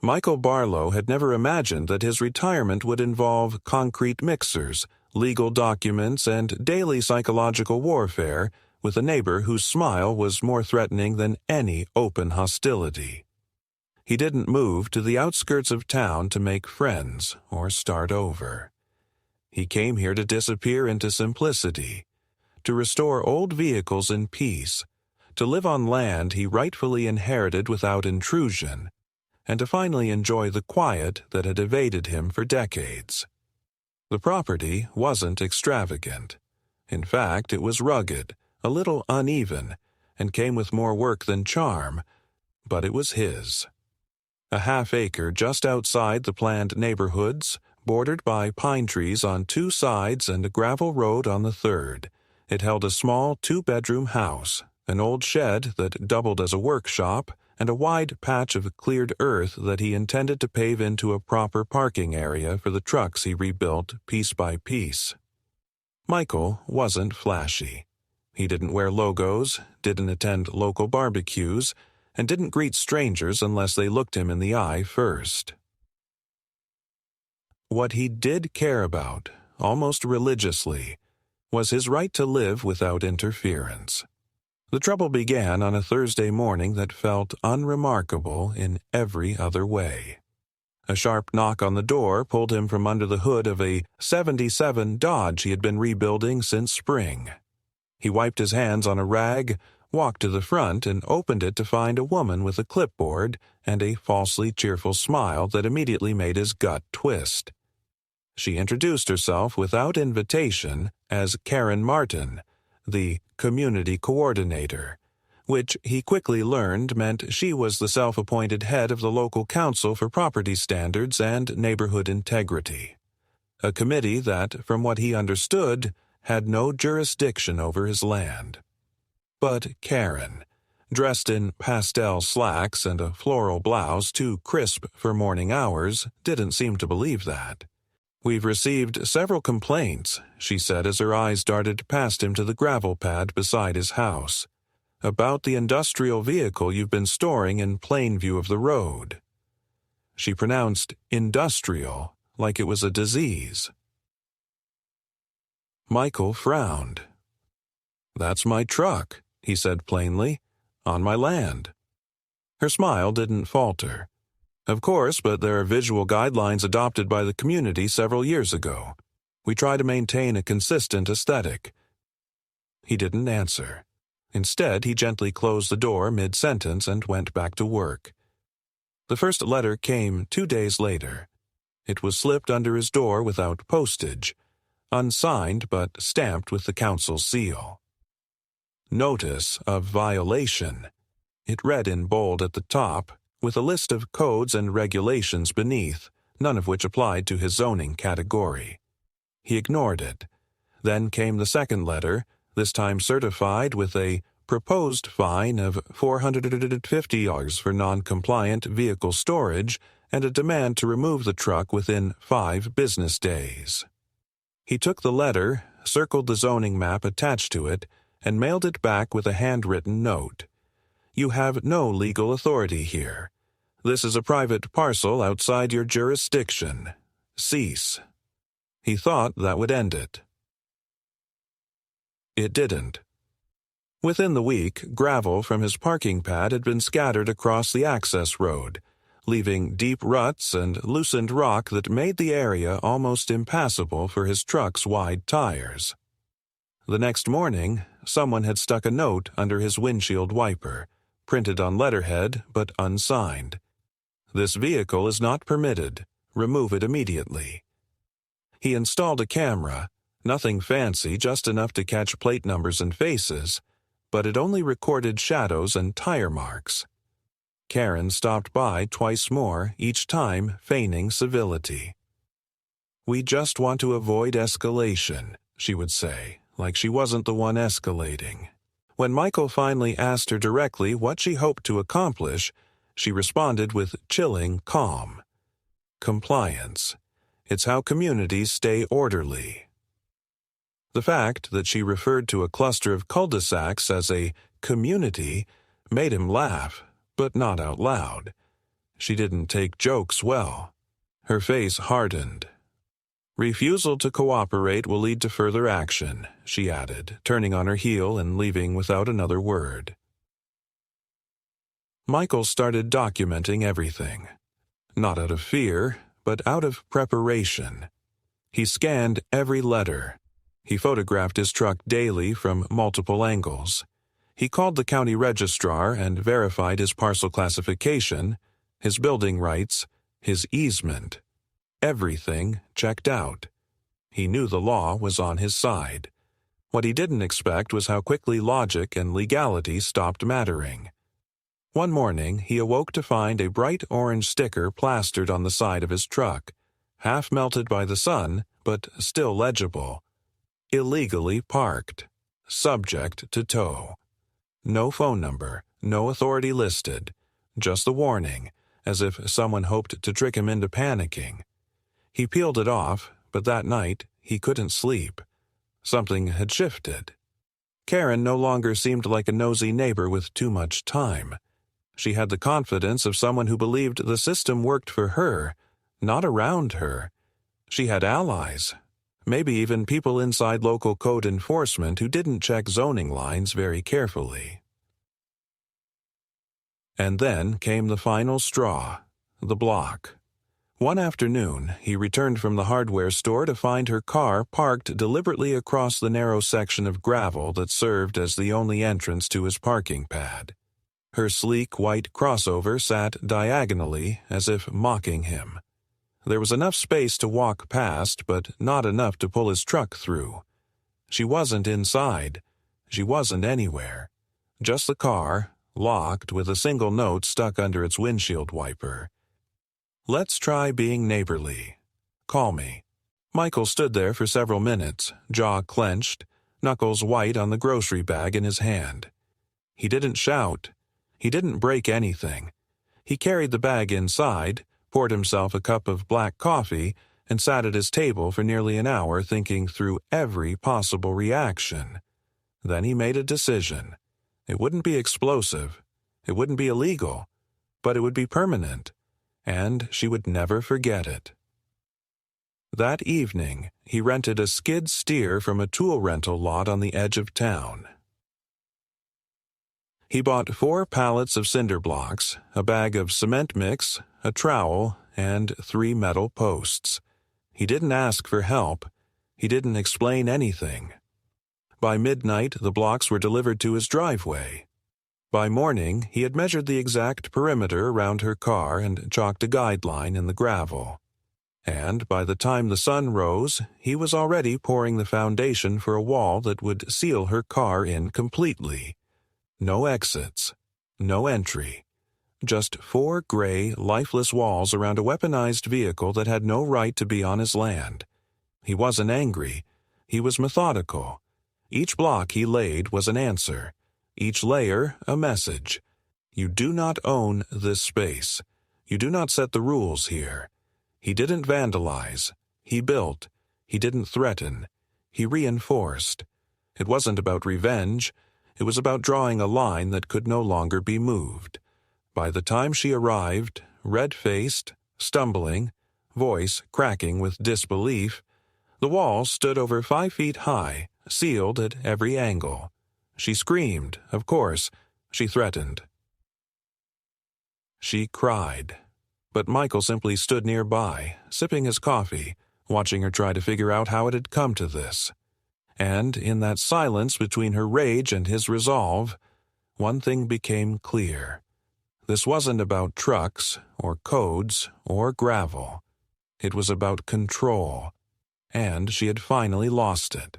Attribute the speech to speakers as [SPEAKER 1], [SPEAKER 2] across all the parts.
[SPEAKER 1] Michael Barlow had never imagined that his retirement would involve concrete mixers, legal documents, and daily psychological warfare with a neighbor whose smile was more threatening than any open hostility. He didn't move to the outskirts of town to make friends or start over. He came here to disappear into simplicity, to restore old vehicles in peace, to live on land he rightfully inherited without intrusion, and to finally enjoy the quiet that had evaded him for decades. The property wasn't extravagant. In fact, it was rugged, a little uneven, and came with more work than charm, but it was his. A half-acre just outside the planned neighborhoods, bordered by pine trees on 2 sides and a gravel road on the 3rd. It held a small 2-bedroom house, an old shed that doubled as a workshop, and a wide patch of cleared earth that he intended to pave into a proper parking area for the trucks he rebuilt piece by piece. Michael wasn't flashy. He didn't wear logos, didn't attend local barbecues, and didn't greet strangers unless they looked him in the eye first. What he did care about, almost religiously, was his right to live without interference. The trouble began on a Thursday morning that felt unremarkable in every other way. A sharp knock on the door pulled him from under the hood of a '77 Dodge he had been rebuilding since spring. He wiped his hands on a rag, walked to the front, and opened it to find a woman with a clipboard and a falsely cheerful smile that immediately made his gut twist. She introduced herself without invitation as Karen Martin, the community coordinator, which he quickly learned meant she was the self-appointed head of the local council for property standards and neighborhood integrity, a committee that, from what he understood, had no jurisdiction over his land. But Karen, dressed in pastel slacks and a floral blouse too crisp for morning hours, didn't seem to believe that. "We've received several complaints," she said as her eyes darted past him to the gravel pad beside his house, "about the industrial vehicle you've been storing in plain view of the road." She pronounced industrial like it was a disease. Michael frowned. "That's my truck," he said plainly, "on my land." Her smile didn't falter. "Of course, but there are visual guidelines adopted by the community several years ago. We try to maintain a consistent aesthetic." He didn't answer. Instead, he gently closed the door mid-sentence and went back to work. The first letter came 2 days later. It was slipped under his door without postage, unsigned but stamped with the council's seal. Notice of violation. It read in bold at the top, with a list of codes and regulations beneath, none of which applied to his zoning category. He ignored it. Then came the second letter, this time certified with a proposed fine of $450 for non-compliant vehicle storage and a demand to remove the truck within 5 business days. He took the letter, circled the zoning map attached to it, and mailed it back with a handwritten note. "You have no legal authority here. This is a private parcel outside your jurisdiction. Cease." He thought that would end it. It didn't. Within the week, gravel from his parking pad had been scattered across the access road, leaving deep ruts and loosened rock that made the area almost impassable for his truck's wide tires. The next morning, someone had stuck a note under his windshield wiper, printed on letterhead but unsigned. "This vehicle is not permitted. Remove it immediately." He installed a camera, nothing fancy, just enough to catch plate numbers and faces, but it only recorded shadows and tire marks. Karen stopped by twice more, each time feigning civility. "We just want to avoid escalation," she would say, like she wasn't the one escalating. When Michael finally asked her directly what she hoped to accomplish, she responded with chilling calm. "Compliance. It's how communities stay orderly." The fact that she referred to a cluster of cul-de-sacs as a community made him laugh, but not out loud. She didn't take jokes well. Her face hardened. "Refusal to cooperate will lead to further action," she added, turning on her heel and leaving without another word. Michael started documenting everything. Not out of fear, but out of preparation. He scanned every letter. He photographed his truck daily from multiple angles. He called the county registrar and verified his parcel classification, his building rights, his easement. Everything checked out. He knew the law was on his side. What he didn't expect was how quickly logic and legality stopped mattering. One morning, he awoke to find a bright orange sticker plastered on the side of his truck, half melted by the sun, but still legible. Illegally parked. Subject to tow. No phone number, no authority listed. Just the warning, as if someone hoped to trick him into panicking. He peeled it off, but that night he couldn't sleep. Something had shifted. Karen no longer seemed like a nosy neighbor with too much time. She had the confidence of someone who believed the system worked for her, not around her. She had allies, maybe even people inside local code enforcement who didn't check zoning lines very carefully. And then came the final straw, the block. One afternoon, he returned from the hardware store to find her car parked deliberately across the narrow section of gravel that served as the only entrance to his parking pad. Her sleek white crossover sat diagonally as if mocking him. There was enough space to walk past, but not enough to pull his truck through. She wasn't inside. She wasn't anywhere. Just the car, locked with a single note stuck under its windshield wiper. "Let's try being neighborly. Call me." Michael stood there for several minutes, jaw clenched, knuckles white on the grocery bag in his hand. He didn't shout. He didn't break anything. He carried the bag inside, poured himself a cup of black coffee, and sat at his table for nearly an hour thinking through every possible reaction. Then he made a decision. It wouldn't be explosive. It wouldn't be illegal. But it would be permanent. And she would never forget it. That evening, he rented a skid steer from a tool rental lot on the edge of town. He bought 4 pallets of cinder blocks, a bag of cement mix, a trowel, and 3 metal posts. He didn't ask for help. He didn't explain anything. By midnight, the blocks were delivered to his driveway. By morning, he had measured the exact perimeter around her car and chalked a guideline in the gravel. And by the time the sun rose, he was already pouring the foundation for a wall that would seal her car in completely. No exits. No entry. Just 4 gray, lifeless walls around a weaponized vehicle that had no right to be on his land. He wasn't angry. He was methodical. Each block he laid was an answer. Each layer a message. You do not own this space. You do not set the rules here. He didn't vandalize. He built. He didn't threaten. He reinforced. It wasn't about revenge. It was about drawing a line that could no longer be moved. By the time she arrived, red-faced, stumbling, voice cracking with disbelief, the wall stood over 5 feet high, sealed at every angle. She screamed, of course. She threatened. She cried. But Michael simply stood nearby, sipping his coffee, watching her try to figure out how it had come to this. And in that silence between her rage and his resolve, one thing became clear. This wasn't about trucks, or codes, or gravel. It was about control. And she had finally lost it.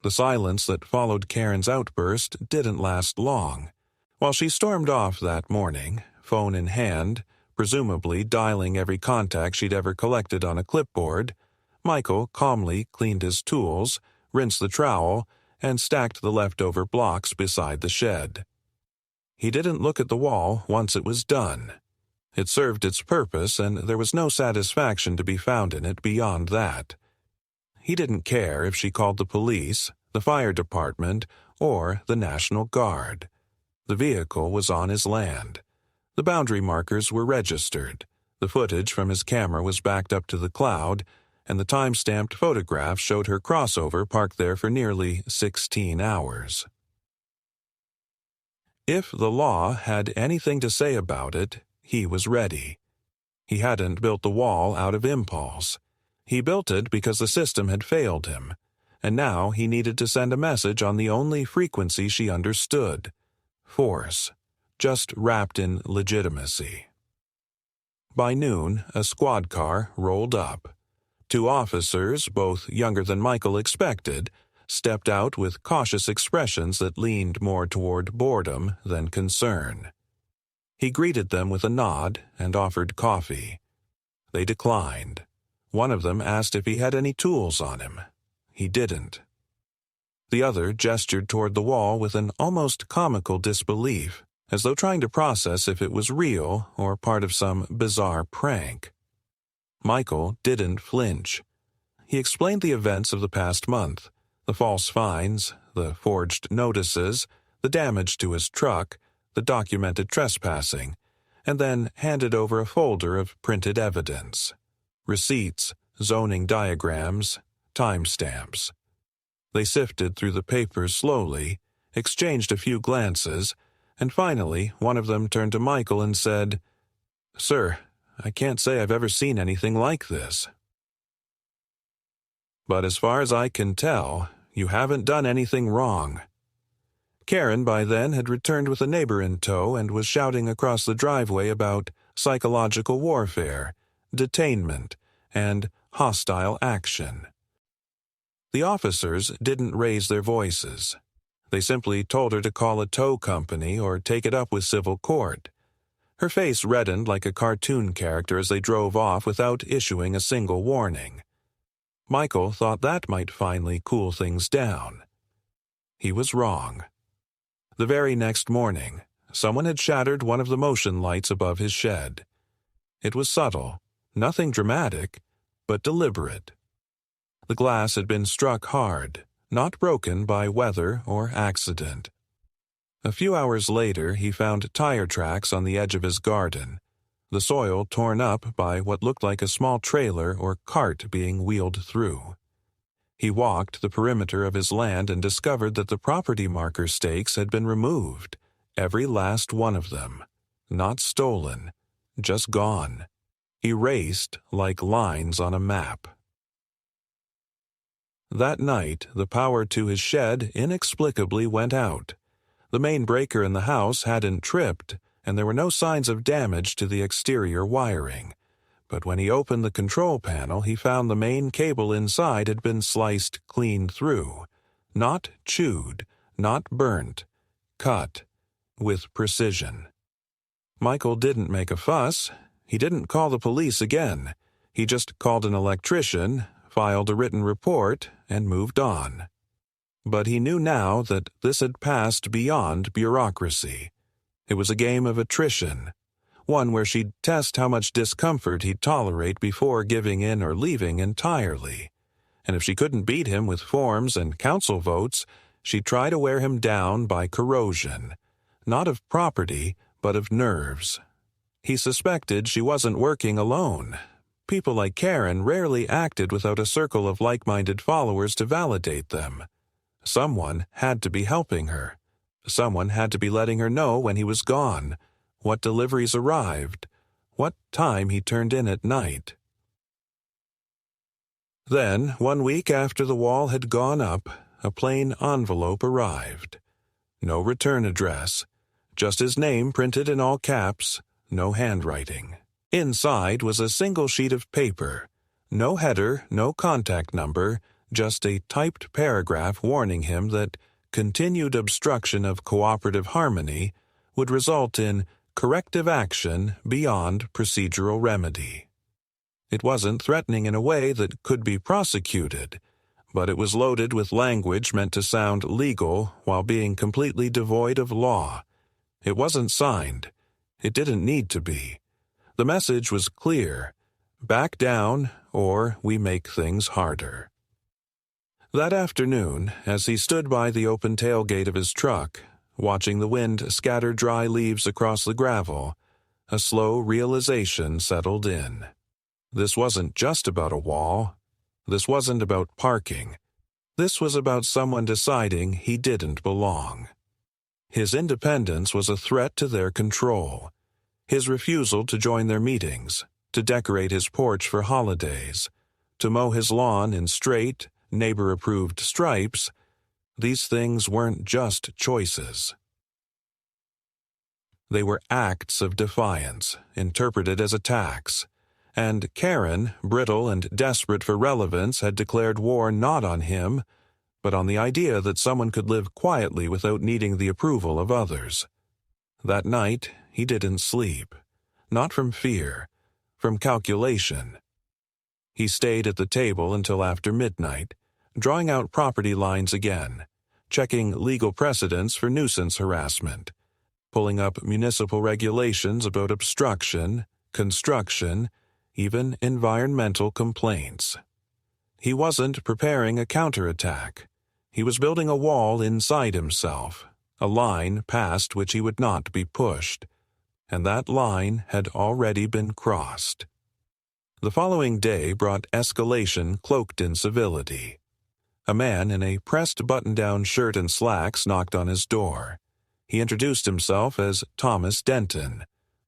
[SPEAKER 1] The silence that followed Karen's outburst didn't last long. While she stormed off that morning, phone in hand, presumably dialing every contact she'd ever collected on a clipboard, Michael calmly cleaned his tools, rinsed the trowel, and stacked the leftover blocks beside the shed. He didn't look at the wall once it was done. It served its purpose, and there was no satisfaction to be found in it beyond that. He didn't care if she called the police, the fire department, or the National Guard. The vehicle was on his land. The boundary markers were registered. The footage from his camera was backed up to the cloud, and the time-stamped photograph showed her crossover parked there for nearly 16 hours. If the law had anything to say about it, he was ready. He hadn't built the wall out of impulse. He built it because the system had failed him, and now he needed to send a message on the only frequency she understood: force, just wrapped in legitimacy. By noon, a squad car rolled up. 2 officers, both younger than Michael expected, stepped out with cautious expressions that leaned more toward boredom than concern. He greeted them with a nod and offered coffee. They declined. One of them asked if he had any tools on him. He didn't. The other gestured toward the wall with an almost comical disbelief, as though trying to process if it was real or part of some bizarre prank. Michael didn't flinch. He explained the events of the past month: the false fines, the forged notices, the damage to his truck, the documented trespassing, and then handed over a folder of printed evidence: receipts, zoning diagrams, timestamps. They sifted through the papers slowly, exchanged a few glances, and finally one of them turned to Michael and said, "Sir, I can't say I've ever seen anything like this. But as far as I can tell, you haven't done anything wrong." Karen by then had returned with a neighbor in tow and was shouting across the driveway about psychological warfare, detainment, and hostile action. The officers didn't raise their voices. They simply told her to call a tow company or take it up with civil court. Her face reddened like a cartoon character as they drove off without issuing a single warning. Michael thought that might finally cool things down. He was wrong. The very next morning, someone had shattered one of the motion lights above his shed. It was subtle, nothing dramatic, but deliberate. The glass had been struck hard, not broken by weather or accident. A few hours later, he found tire tracks on the edge of his garden, the soil torn up by what looked like a small trailer or cart being wheeled through. He walked the perimeter of his land and discovered that the property marker stakes had been removed, every last one of them. Not stolen, just gone, erased like lines on a map. That night, the power to his shed inexplicably went out. The main breaker in the house hadn't tripped, and there were no signs of damage to the exterior wiring. But when he opened the control panel, he found the main cable inside had been sliced clean through. Not chewed, not burnt, cut, with precision. Michael didn't make a fuss. He didn't call the police again. He just called an electrician, filed a written report, and moved on. But he knew now that this had passed beyond bureaucracy. It was a game of attrition, one where she'd test how much discomfort he'd tolerate before giving in or leaving entirely. And if she couldn't beat him with forms and council votes, she'd try to wear him down by corrosion, not of property, but of nerves. He suspected she wasn't working alone. People like Karen rarely acted without a circle of like-minded followers to validate them. Someone had to be helping her. Someone had to be letting her know when he was gone, what deliveries arrived, what time he turned in at night. Then, 1 week after the wall had gone up, a plain envelope arrived. No return address, just his name printed in all caps, no handwriting. Inside was a single sheet of paper. No header, no contact number, just a typed paragraph warning him that continued obstruction of cooperative harmony would result in corrective action beyond procedural remedy. It wasn't threatening in a way that could be prosecuted, but it was loaded with language meant to sound legal while being completely devoid of law. It wasn't signed. It didn't need to be. The message was clear: back down, or we make things harder. That afternoon, as he stood by the open tailgate of his truck, watching the wind scatter dry leaves across the gravel, a slow realization settled in. This wasn't just about a wall. This wasn't about parking. This was about someone deciding he didn't belong. His independence was a threat to their control. His refusal to join their meetings, to decorate his porch for holidays, to mow his lawn in straight, neighbor-approved stripes, these things weren't just choices. They were acts of defiance, interpreted as attacks. And Karen, brittle and desperate for relevance, had declared war not on him, but on the idea that someone could live quietly without needing the approval of others. That night, he didn't sleep. Not from fear, from calculation. He stayed at the table until after midnight, drawing out property lines again, checking legal precedents for nuisance harassment, pulling up municipal regulations about obstruction, construction, even environmental complaints. He wasn't preparing a counterattack. He was building a wall inside himself, a line past which he would not be pushed, and that line had already been crossed. The following day brought escalation cloaked in civility. A man in a pressed button-down shirt and slacks knocked on his door. He introduced himself as Thomas Denton,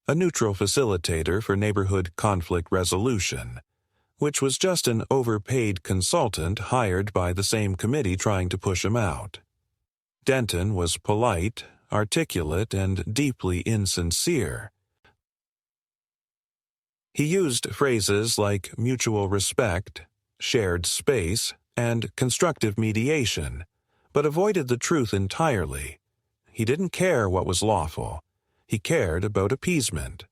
[SPEAKER 1] a neutral facilitator for neighborhood conflict resolution, which was just an overpaid consultant hired by the same committee trying to push him out. Denton was polite, articulate, and deeply insincere. He used phrases like mutual respect, shared space, and constructive mediation, but avoided the truth entirely. He didn't care what was lawful. He cared about appeasement.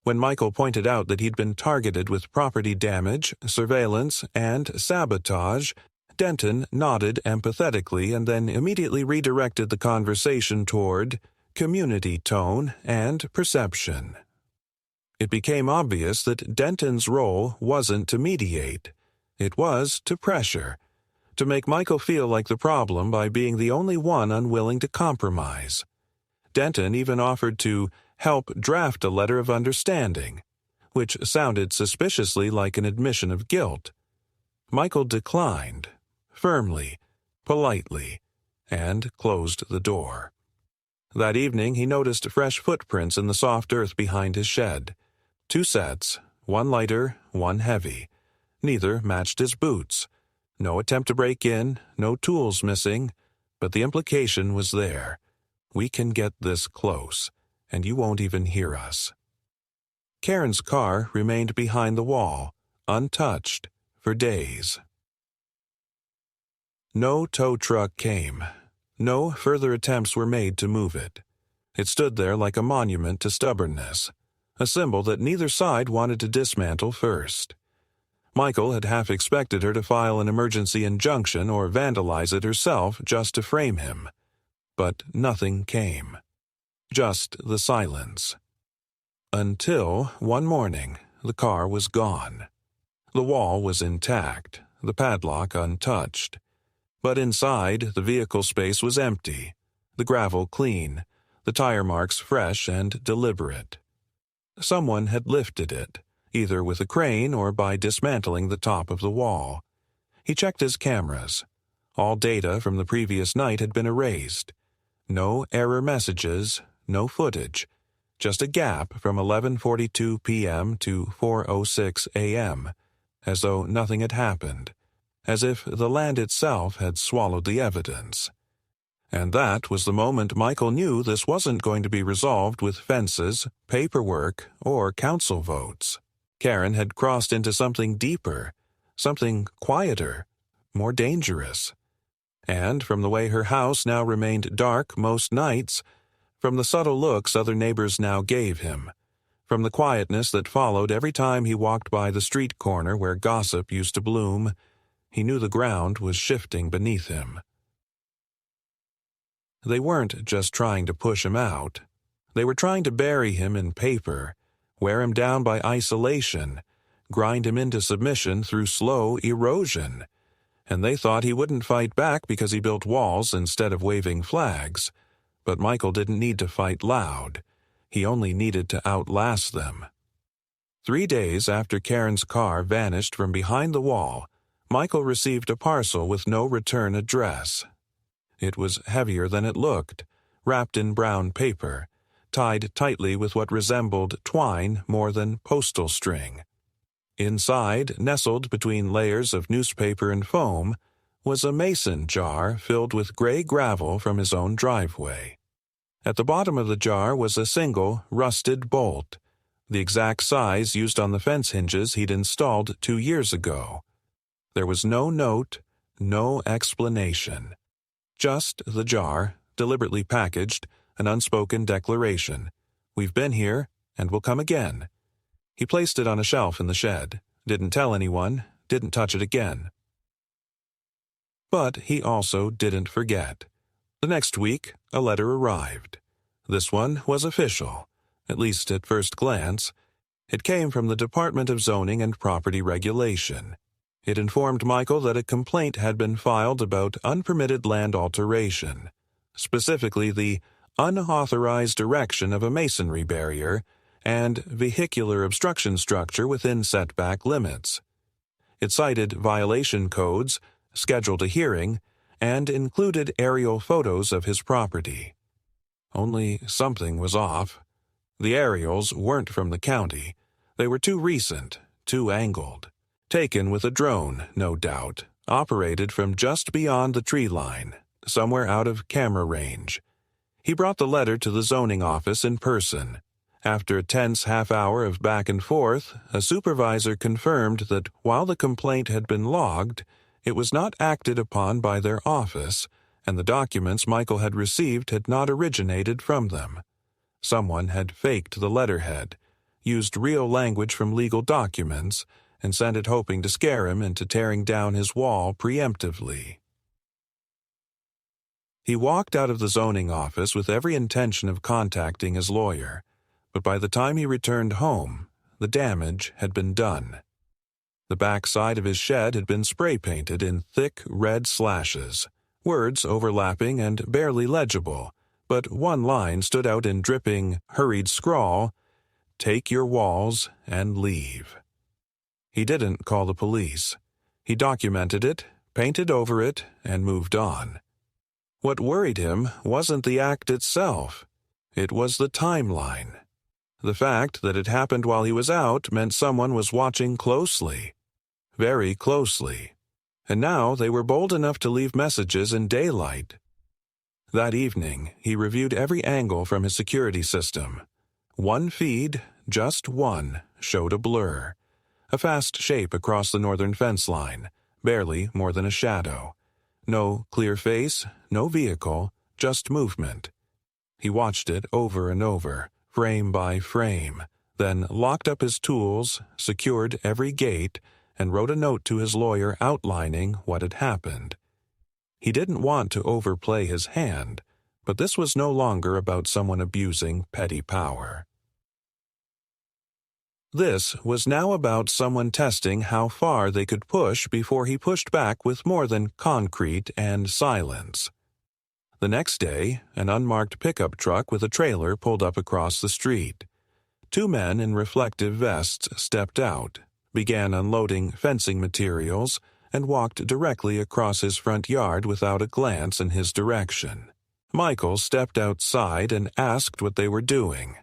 [SPEAKER 1] When Michael pointed out that he'd been targeted with property damage, surveillance, and sabotage, Denton nodded empathetically and then immediately redirected the conversation toward community tone and perception. It became obvious that Denton's role wasn't to mediate. It was to pressure, to make Michael feel like the problem by being the only one unwilling to compromise. Denton even offered to help draft a letter of understanding, which sounded suspiciously like an admission of guilt. Michael declined, firmly, politely, and closed the door. That evening he noticed fresh footprints in the soft earth behind his shed. 2 sets, one lighter, one heavy. Neither matched his boots. No attempt to break in, no tools missing, but the implication was there. We can get this close, and you won't even hear us. Karen's car remained behind the wall, untouched, for days. No tow truck came. No further attempts were made to move it. It stood there like a monument to stubbornness, a symbol that neither side wanted to dismantle first. Michael had half expected her to file an emergency injunction or vandalize it herself just to frame him. But nothing came. Just the silence. Until one morning, the car was gone. The wall was intact, the padlock untouched. But inside, the vehicle space was empty, the gravel clean, the tire marks fresh and deliberate. Someone had lifted it, either with a crane or by dismantling the top of the wall. He checked his cameras. All data from the previous night had been erased. No error messages, no footage. Just a gap from 11:42 p.m. to 4:06 a.m., as though nothing had happened, as if the land itself had swallowed the evidence. And that was the moment Michael knew this wasn't going to be resolved with fences, paperwork, or council votes. Karen had crossed into something deeper, something quieter, more dangerous. And from the way her house now remained dark most nights, from the subtle looks other neighbors now gave him, from the quietness that followed every time he walked by the street corner where gossip used to bloom, he knew the ground was shifting beneath him. They weren't just trying to push him out. They were trying to bury him in paper, wear him down by isolation, grind him into submission through slow erosion. And they thought he wouldn't fight back because he built walls instead of waving flags. But Michael didn't need to fight loud. He only needed to outlast them. 3 days after Karen's car vanished from behind the wall, Michael received a parcel with no return address. It was heavier than it looked, wrapped in brown paper, tied tightly with what resembled twine more than postal string. Inside, nestled between layers of newspaper and foam, was a mason jar filled with gray gravel from his own driveway. At the bottom of the jar was a single, rusted bolt, the exact size used on the fence hinges he'd installed 2 years ago. There was no note, no explanation. Just the jar, deliberately packaged, an unspoken declaration. We've been here, and we'll come again. He placed it on a shelf in the shed, didn't tell anyone, didn't touch it again. But he also didn't forget. The next week, a letter arrived. This one was official, at least at first glance. It came from the Department of Zoning and Property Regulation. It informed Michael that a complaint had been filed about unpermitted land alteration, specifically the unauthorized erection of a masonry barrier and vehicular obstruction structure within setback limits. It cited violation codes, scheduled a hearing, and included aerial photos of his property. Only something was off. The aerials weren't from the county. They were too recent, too angled. Taken with a drone, no doubt, operated from just beyond the tree line, somewhere out of camera range. He brought the letter to the zoning office in person. After a tense half-hour of back and forth, a supervisor confirmed that while the complaint had been logged, it was not acted upon by their office, and the documents Michael had received had not originated from them. Someone had faked the letterhead, used real language from legal documents, and sent it hoping to scare him into tearing down his wall preemptively. He walked out of the zoning office with every intention of contacting his lawyer, but by the time he returned home, the damage had been done. The back side of his shed had been spray-painted in thick red slashes, words overlapping and barely legible, but one line stood out in dripping, hurried scrawl, "Take your walls and leave." He didn't call the police. He documented it, painted over it, and moved on. What worried him wasn't the act itself. It was the timeline. The fact that it happened while he was out meant someone was watching closely. Very closely. And now they were bold enough to leave messages in daylight. That evening, he reviewed every angle from his security system. One feed, just one, showed a blur. A fast shape across the northern fence line, barely more than a shadow. No clear face, no vehicle, just movement. He watched it over and over, frame by frame, then locked up his tools, secured every gate, and wrote a note to his lawyer outlining what had happened. He didn't want to overplay his hand, but this was no longer about someone abusing petty power. This was now about someone testing how far they could push before he pushed back with more than concrete and silence. The next day, an unmarked pickup truck with a trailer pulled up across the street. 2 men in reflective vests stepped out, began unloading fencing materials, and walked directly across his front yard without a glance in his direction. Michael stepped outside and asked what they were doing.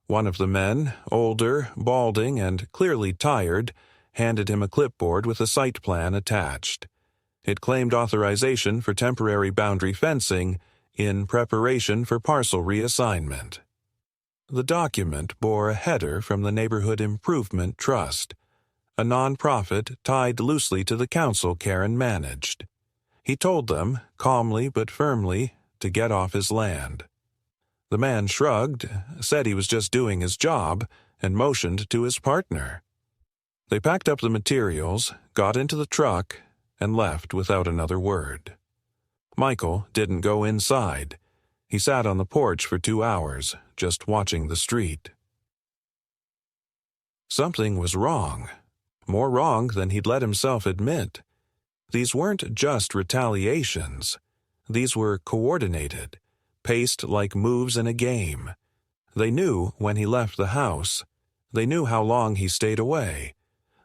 [SPEAKER 1] One of the men, older, balding, and clearly tired, handed him a clipboard with a site plan attached. It claimed authorization for temporary boundary fencing in preparation for parcel reassignment. The document bore a header from the Neighborhood Improvement Trust, a nonprofit tied loosely to the council Karen managed. He told them, calmly but firmly, to get off his land. The man shrugged, said he was just doing his job, and motioned to his partner. They packed up the materials, got into the truck, and left without another word. Michael didn't go inside. He sat on the porch for 2 hours, just watching the street. Something was wrong. More wrong than he'd let himself admit. These weren't just retaliations. These were coordinated, paced like moves in a game. They knew when he left the house. They knew how long he stayed away.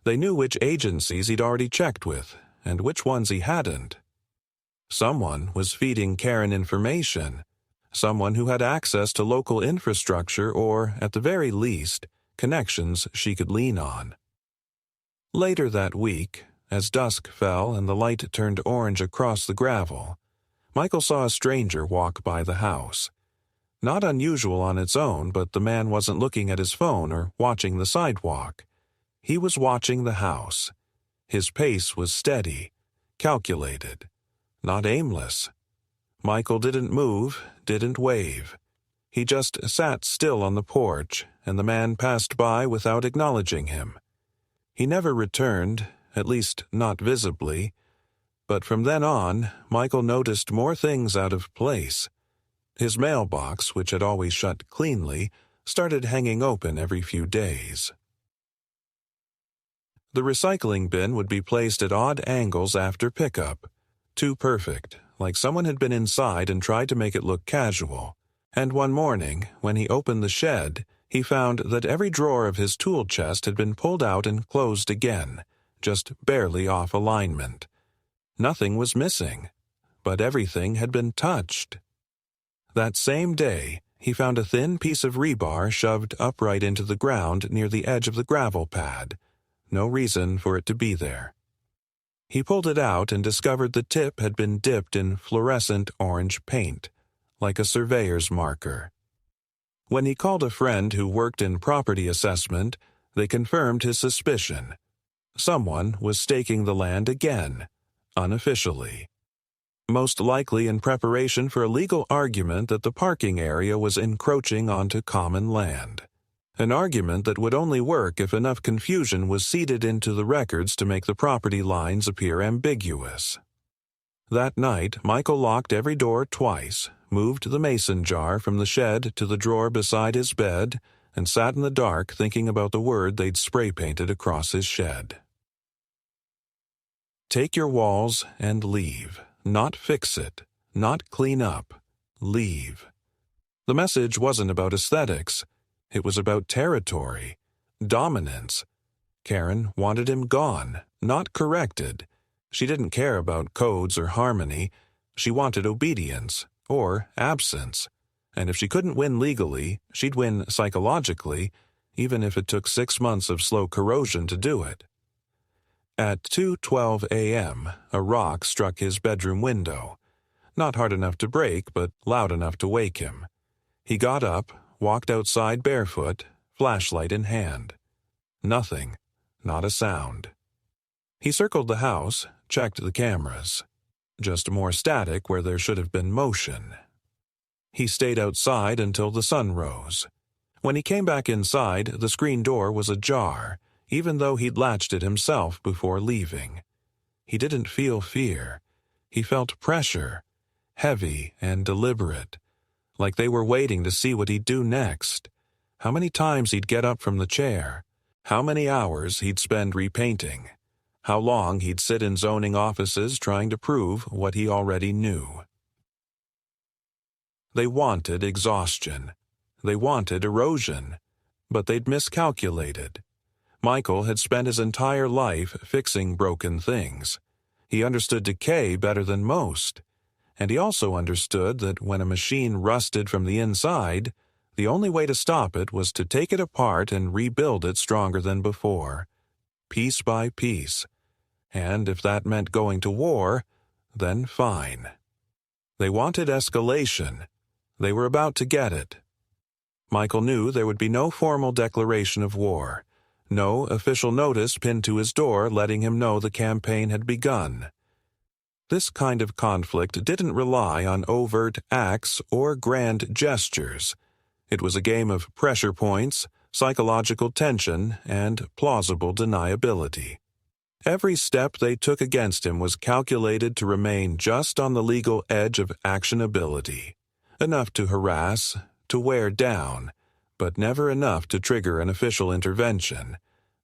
[SPEAKER 1] They knew which agencies he'd already checked with, and which ones he hadn't. Someone was feeding Karen information. Someone who had access to local infrastructure or, at the very least, connections she could lean on. Later that week, as dusk fell and the light turned orange across the gravel, Michael saw a stranger walk by the house. Not unusual on its own, but the man wasn't looking at his phone or watching the sidewalk. He was watching the house. His pace was steady, calculated, not aimless. Michael didn't move, didn't wave. He just sat still on the porch, and the man passed by without acknowledging him. He never returned, at least not visibly, but from then on, Michael noticed more things out of place. His mailbox, which had always shut cleanly, started hanging open every few days. The recycling bin would be placed at odd angles after pickup. Too perfect, like someone had been inside and tried to make it look casual. And one morning, when he opened the shed, he found that every drawer of his tool chest had been pulled out and closed again, just barely off alignment. Nothing was missing, but everything had been touched. That same day, he found a thin piece of rebar shoved upright into the ground near the edge of the gravel pad. No reason for it to be there. He pulled it out and discovered the tip had been dipped in fluorescent orange paint, like a surveyor's marker. When he called a friend who worked in property assessment, they confirmed his suspicion. Someone was staking the land again, unofficially. Most likely in preparation for a legal argument that the parking area was encroaching onto common land. An argument that would only work if enough confusion was seeded into the records to make the property lines appear ambiguous. That night, Michael locked every door twice, moved the mason jar from the shed to the drawer beside his bed, and sat in the dark thinking about the word they'd spray-painted across his shed. Take your walls and leave. Not fix it. Not clean up. Leave. The message wasn't about aesthetics. It was about territory. Dominance. Karen wanted him gone, not corrected. She didn't care about codes or harmony. She wanted obedience, or absence. And if she couldn't win legally, she'd win psychologically, even if it took 6 months of slow corrosion to do it. At 2:12 a.m., a rock struck his bedroom window. Not hard enough to break, but loud enough to wake him. He got up, walked outside barefoot, flashlight in hand. Nothing, not a sound. He circled the house, checked the cameras. Just more static where there should have been motion. He stayed outside until the sun rose. When he came back inside, the screen door was ajar, even though he'd latched it himself before leaving. He didn't feel fear. He felt pressure, heavy and deliberate, like they were waiting to see what he'd do next. How many times he'd get up from the chair. How many hours he'd spend repainting. How long he'd sit in zoning offices trying to prove what he already knew. They wanted exhaustion. They wanted erosion. But they'd miscalculated. Michael had spent his entire life fixing broken things. He understood decay better than most. And he also understood that when a machine rusted from the inside, the only way to stop it was to take it apart and rebuild it stronger than before, piece by piece. And if that meant going to war, then fine. They wanted escalation. They were about to get it. Michael knew there would be no formal declaration of war, no official notice pinned to his door letting him know the campaign had begun. This kind of conflict didn't rely on overt acts or grand gestures. It was a game of pressure points, psychological tension, and plausible deniability. Every step they took against him was calculated to remain just on the legal edge of actionability, enough to harass, to wear down, but never enough to trigger an official intervention.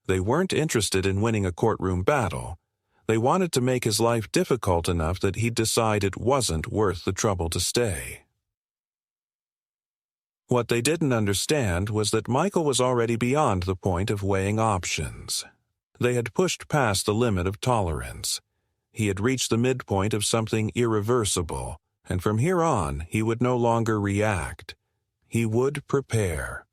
[SPEAKER 1] They weren't interested in winning a courtroom battle. They wanted to make his life difficult enough that he'd decide it wasn't worth the trouble to stay. What they didn't understand was that Michael was already beyond the point of weighing options. They had pushed past the limit of tolerance. He had reached the midpoint of something irreversible, and from here on he would no longer react. He would prepare.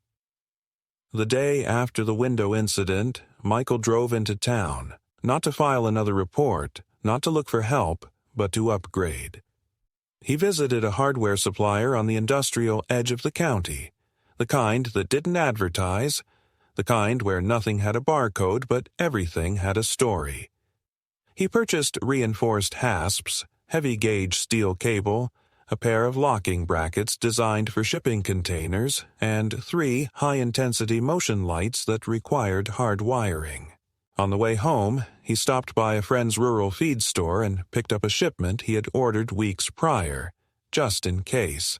[SPEAKER 1] The day after the window incident, Michael drove into town, not to file another report, not to look for help, but to upgrade. He visited a hardware supplier on the industrial edge of the county, the kind that didn't advertise, the kind where nothing had a barcode but everything had a story. He purchased reinforced hasps, heavy-gauge steel cable, a pair of locking brackets designed for shipping containers, and 3 high-intensity motion lights that required hard wiring. On the way home, he stopped by a friend's rural feed store and picked up a shipment he had ordered weeks prior, just in case.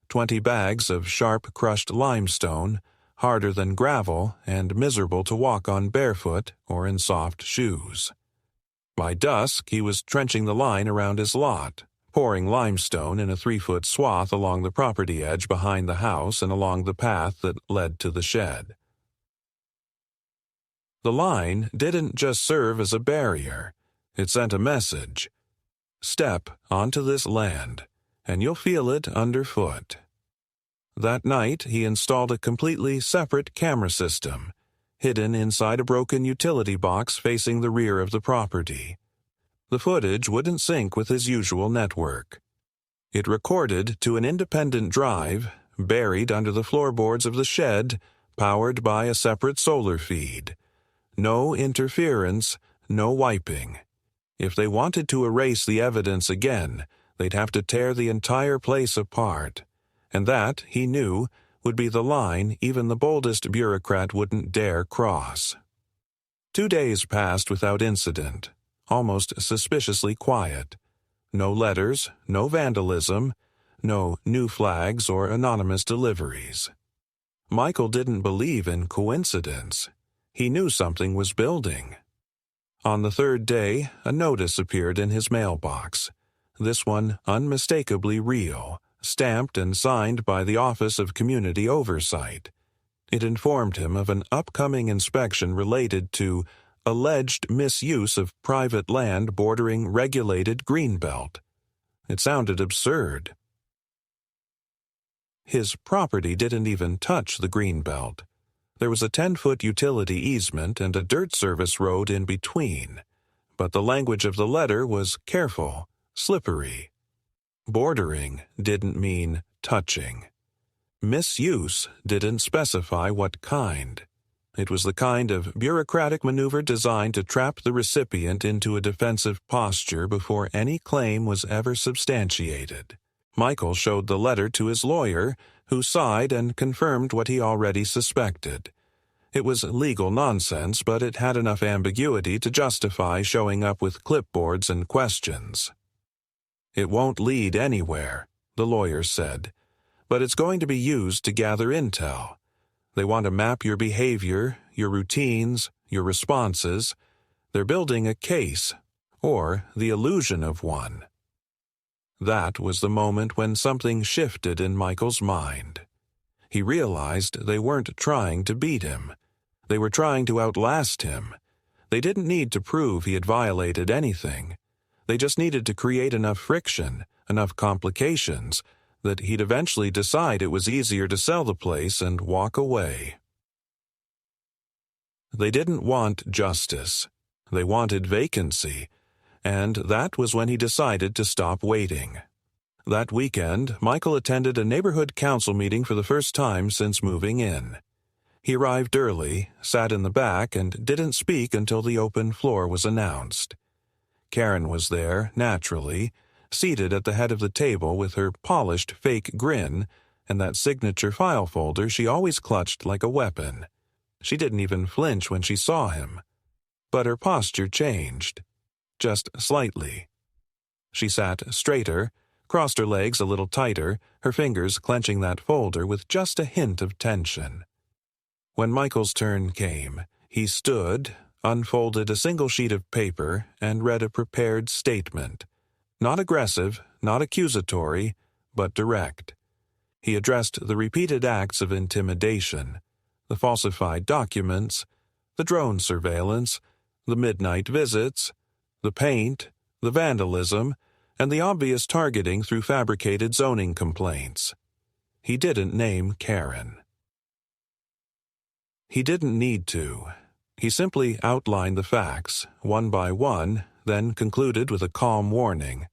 [SPEAKER 1] 20 bags of sharp crushed limestone, harder than gravel and miserable to walk on barefoot or in soft shoes. By dusk, he was trenching the line around his lot, pouring limestone in a 3-foot swath along the property edge behind the house and along the path that led to the shed. The line didn't just serve as a barrier. It sent a message. Step onto this land, and you'll feel it underfoot. That night, he installed a completely separate camera system, hidden inside a broken utility box facing the rear of the property. The footage wouldn't sync with his usual network. It recorded to an independent drive, buried under the floorboards of the shed, powered by a separate solar feed. No interference, no wiping. If they wanted to erase the evidence again, they'd have to tear the entire place apart. And that, he knew, would be the line even the boldest bureaucrat wouldn't dare cross. 2 days passed without incident, almost suspiciously quiet. No letters, no vandalism, no new flags or anonymous deliveries. Michael didn't believe in coincidence. He knew something was building. On the 3rd day, a notice appeared in his mailbox, this one unmistakably real, stamped and signed by the Office of Community Oversight. It informed him of an upcoming inspection related to alleged misuse of private land bordering regulated greenbelt. It sounded absurd. His property didn't even touch the greenbelt. There was a 10-foot utility easement and a dirt service road in between, but the language of the letter was careful, slippery. Bordering didn't mean touching. Misuse didn't specify what kind. It was the kind of bureaucratic maneuver designed to trap the recipient into a defensive posture before any claim was ever substantiated. Michael showed the letter to his lawyer, who sighed and confirmed what he already suspected. It was legal nonsense, but it had enough ambiguity to justify showing up with clipboards and questions. "It won't lead anywhere," the lawyer said, "but it's going to be used to gather intel. They want to map your behavior, your routines, your responses. They're building a case, or the illusion of one." That was the moment when something shifted in Michael's mind. He realized they weren't trying to beat him. They were trying to outlast him. They didn't need to prove he had violated anything. They just needed to create enough friction, enough complications, that he'd eventually decide it was easier to sell the place and walk away. They didn't want justice. They wanted vacancy, and that was when he decided to stop waiting. That weekend, Michael attended a neighborhood council meeting for the first time since moving in. He arrived early, sat in the back, and didn't speak until the open floor was announced. Karen was there, naturally, seated at the head of the table with her polished fake grin and that signature file folder she always clutched like a weapon. She didn't even flinch when she saw him. But her posture changed. Just slightly. She sat straighter, crossed her legs a little tighter, her fingers clenching that folder with just a hint of tension. When Michael's turn came, he stood, unfolded a single sheet of paper, and read a prepared statement. Not aggressive, not accusatory, but direct. He addressed the repeated acts of intimidation, the falsified documents, the drone surveillance, the midnight visits, the paint, the vandalism, and the obvious targeting through fabricated zoning complaints. He didn't name Karen. He didn't need to. He simply outlined the facts, one by one, then concluded with a calm warning.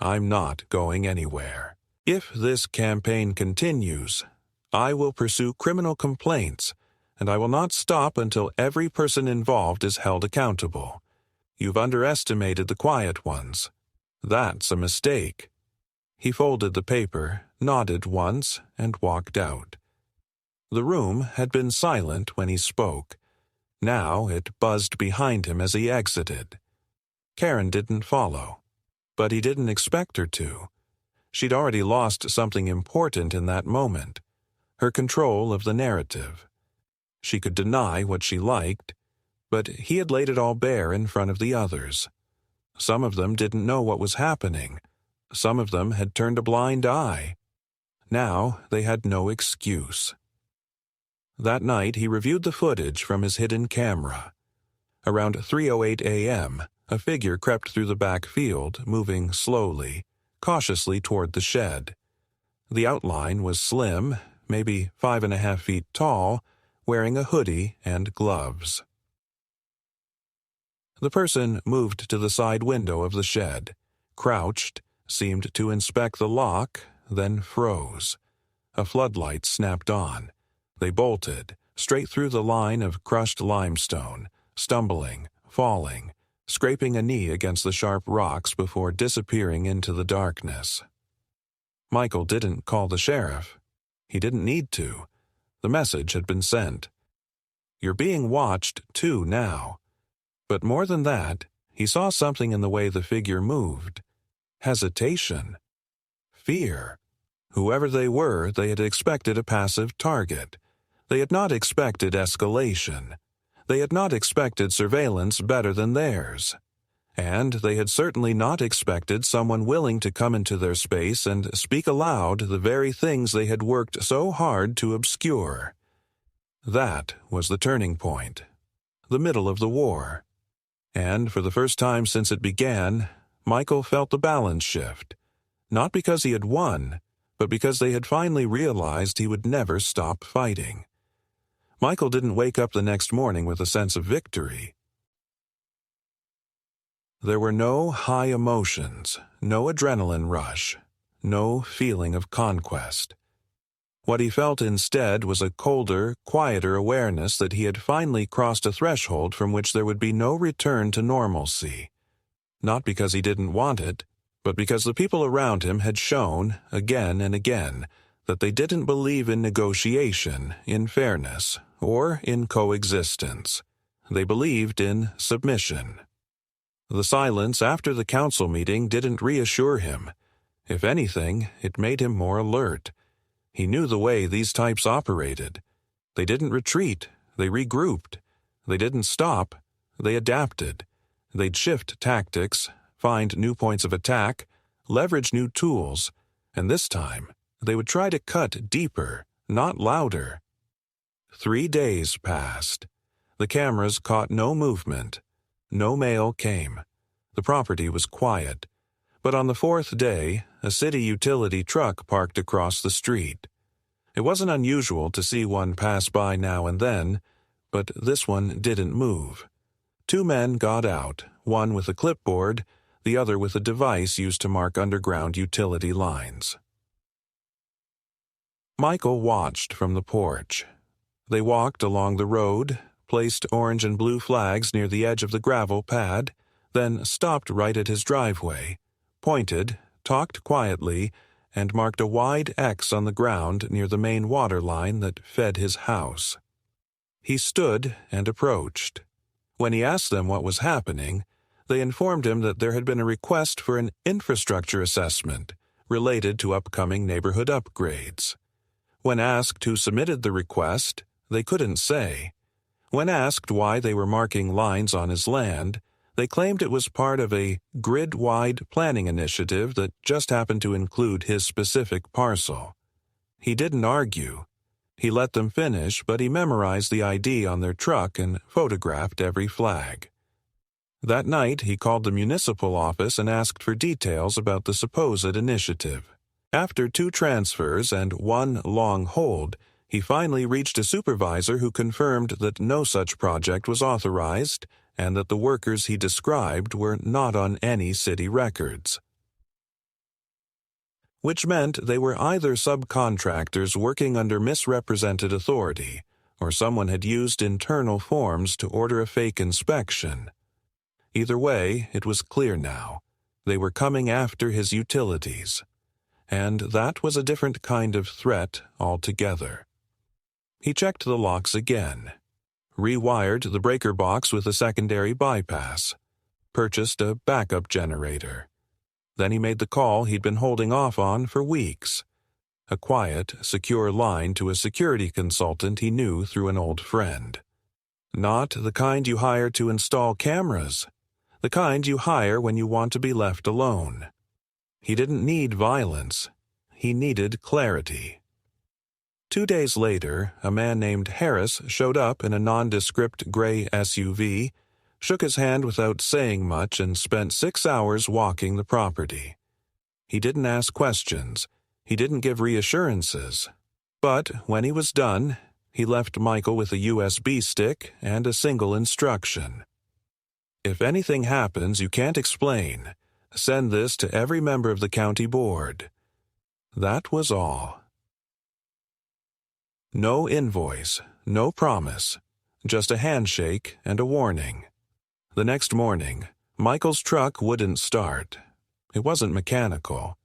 [SPEAKER 1] I'm not going anywhere. If this campaign continues, I will pursue criminal complaints, and I will not stop until every person involved is held accountable. You've underestimated the quiet ones. That's a mistake. He folded the paper, nodded once, and walked out. The room had been silent when he spoke. Now it buzzed behind him as he exited. Karen didn't follow, but he didn't expect her to. She'd already lost something important in that moment, her control of the narrative. She could deny what she liked, but he had laid it all bare in front of the others. Some of them didn't know what was happening. Some of them had turned a blind eye. Now they had no excuse. That night he reviewed the footage from his hidden camera. Around 3:08 a.m., a figure crept through the back field, moving slowly, cautiously toward the shed. The outline was slim, maybe 5.5 feet tall, wearing a hoodie and gloves. The person moved to the side window of the shed, crouched, seemed to inspect the lock, then froze. A floodlight snapped on. They bolted, straight through the line of crushed limestone, stumbling, falling, scraping a knee against the sharp rocks before disappearing into the darkness. Michael didn't call the sheriff. He didn't need to. The message had been sent. You're being watched, too, now. But more than that, he saw something in the way the figure moved. Hesitation. Fear. Whoever they were, they had expected a passive target. They had not expected escalation. They had not expected surveillance better than theirs. And they had certainly not expected someone willing to come into their space and speak aloud the very things they had worked so hard to obscure. That was the turning point. The middle of the war. And for the first time since it began, Michael felt the balance shift. Not because he had won, but because they had finally realized he would never stop fighting. Michael didn't wake up the next morning with a sense of victory. There were no high emotions, no adrenaline rush, no feeling of conquest. What he felt instead was a colder, quieter awareness that he had finally crossed a threshold from which there would be no return to normalcy. Not because he didn't want it, but because the people around him had shown, again and again, that they didn't believe in negotiation, in fairness, or in coexistence. They believed in submission. The silence after the council meeting didn't reassure him. If anything, it made him more alert. He knew the way these types operated. They didn't retreat, they regrouped. They didn't stop, they adapted. They'd shift tactics, find new points of attack, leverage new tools, and this time, they would try to cut deeper, not louder. 3 days passed. The cameras caught no movement. No mail came. The property was quiet. But on the 4th day, a city utility truck parked across the street. It wasn't unusual to see one pass by now and then, but this one didn't move. 2 men got out, one with a clipboard, the other with a device used to mark underground utility lines. Michael watched from the porch. They walked along the road, placed orange and blue flags near the edge of the gravel pad, then stopped right at his driveway, pointed, talked quietly, and marked a wide X on the ground near the main water line that fed his house. He stood and approached. When he asked them what was happening, they informed him that there had been a request for an infrastructure assessment related to upcoming neighborhood upgrades. When asked who submitted the request, they couldn't say. When asked why they were marking lines on his land, they claimed it was part of a grid-wide planning initiative that just happened to include his specific parcel. He didn't argue. He let them finish, but he memorized the ID on their truck and photographed every flag. That night, he called the municipal office and asked for details about the supposed initiative. After 2 transfers and 1 long hold, he finally reached a supervisor who confirmed that no such project was authorized and that the workers he described were not on any city records. Which meant they were either subcontractors working under misrepresented authority, or someone had used internal forms to order a fake inspection. Either way, it was clear now. They were coming after his utilities. And that was a different kind of threat altogether. He checked the locks again, rewired the breaker box with a secondary bypass, purchased a backup generator. Then he made the call he'd been holding off on for weeks. A quiet, secure line to a security consultant he knew through an old friend. Not the kind you hire to install cameras. The kind you hire when you want to be left alone. He didn't need violence. He needed clarity. 2 days later, a man named Harris showed up in a nondescript gray SUV, shook his hand without saying much, and spent 6 hours walking the property. He didn't ask questions. He didn't give reassurances. But when he was done, he left Michael with a USB stick and a single instruction. If anything happens you can't explain, send this to every member of the county board. That was all. No invoice, no promise, just a handshake and a warning. The next morning, Michael's truck wouldn't start. It wasn't mechanical.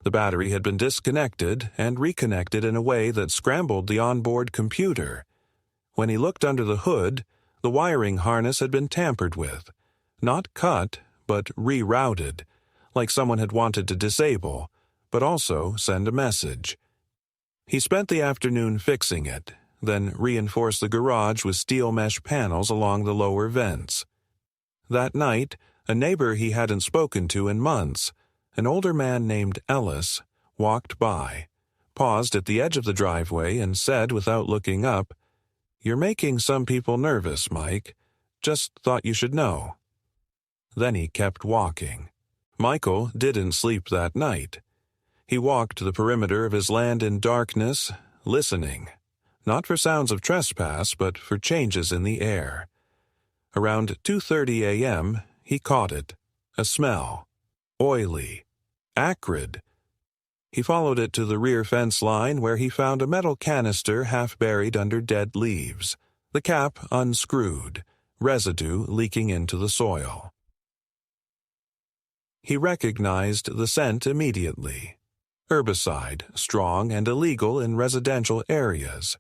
[SPEAKER 1] The battery had been disconnected and reconnected in a way that scrambled the onboard computer. When he looked under the hood, the wiring harness had been tampered with. Not cut, but rerouted, like someone had wanted to disable, but also send a message. He spent the afternoon fixing it, then reinforced the garage with steel mesh panels along the lower vents. That night, a neighbor he hadn't spoken to in months, an older man named Ellis, walked by, paused at the edge of the driveway and said without looking up, "You're making some people nervous, Mike. Just thought you should know." Then he kept walking. Michael didn't sleep that night. He walked the perimeter of his land in darkness, listening, not for sounds of trespass, but for changes in the air. Around 2:30 a.m., he caught it, a smell, oily, acrid. He followed it to the rear fence line where he found a metal canister half buried under dead leaves, the cap unscrewed, residue leaking into the soil. He recognized the scent immediately. Herbicide, strong and illegal in residential areas.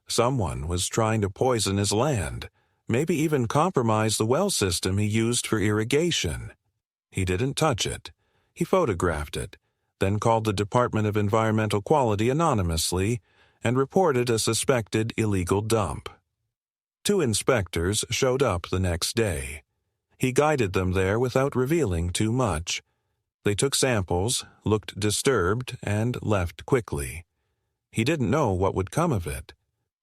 [SPEAKER 1] Someone was trying to poison his land, maybe even compromise the well system he used for irrigation. He didn't touch it. He photographed it, then called the Department of Environmental Quality anonymously and reported a suspected illegal dump. 2 inspectors showed up the next day. He guided them there without revealing too much. They took samples, looked disturbed, and left quickly. He didn't know what would come of it,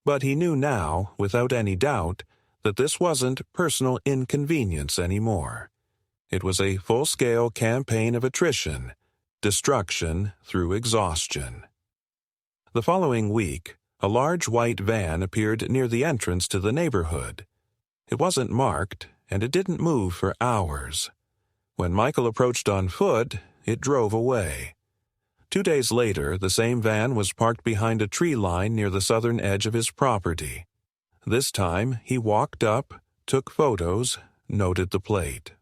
[SPEAKER 1] but he knew now, without any doubt, that this wasn't personal inconvenience anymore. It was a full-scale campaign of attrition, destruction through exhaustion. The following week, a large white van appeared near the entrance to the neighborhood. It wasn't marked, and it didn't move for hours. When Michael approached on foot, it drove away. 2 days later, the same van was parked behind a tree line near the southern edge of his property. This time, he walked up, took photos, noted the plate.